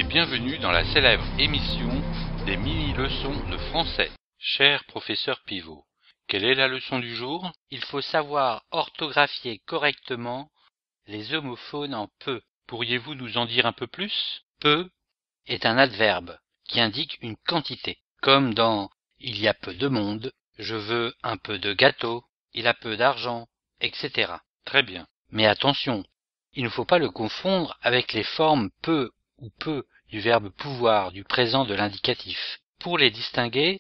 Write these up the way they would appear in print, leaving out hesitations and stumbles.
bienvenue dans la célèbre émission des mini-leçons de français. Cher professeur Pivot, quelle est la leçon du jour? Il faut savoir orthographier correctement les homophones en peu. Pourriez-vous nous en dire un peu plus? Peu est un adverbe qui indique une quantité, comme dans « il y a peu de monde »,« je veux un peu de gâteau »,« il a peu d'argent », etc. Très bien. Mais attention, il ne faut pas le confondre avec les formes peu ou peu du verbe pouvoir du présent de l'indicatif. Pour les distinguer,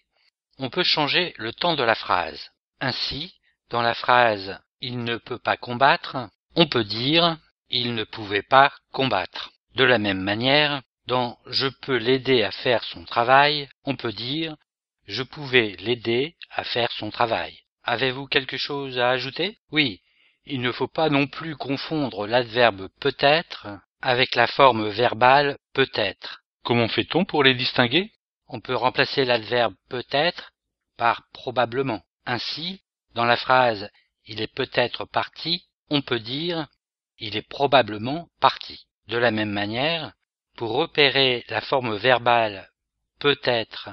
on peut changer le temps de la phrase. Ainsi, dans la phrase « il ne peut pas combattre », on peut dire « il ne pouvait pas combattre ». De la même manière, dans « je peux l'aider à faire son travail », on peut dire « je pouvais l'aider à faire son travail ». Avez-vous quelque chose à ajouter? Oui, il ne faut pas non plus confondre l'adverbe peut-être avec la forme verbale peut-être. Comment fait-on pour les distinguer? On peut remplacer l'adverbe peut-être par probablement. Ainsi, dans la phrase « il est peut-être parti », on peut dire « il est probablement parti ». De la même manière, pour repérer la forme verbale « peut-être »,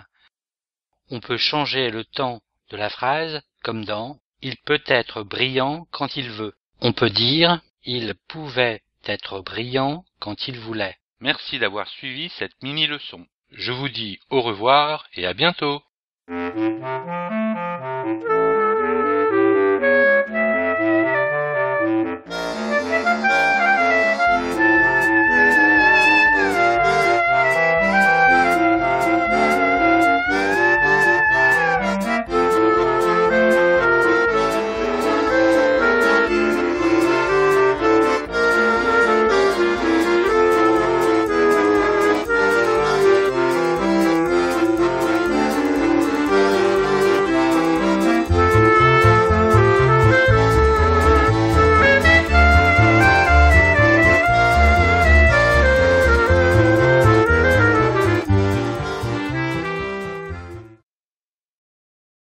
on peut changer le temps de la phrase comme dans « il peut être brillant quand il veut ». On peut dire « il pouvait être brillant quand il voulait ». Merci d'avoir suivi cette mini-leçon. Je vous dis au revoir et à bientôt.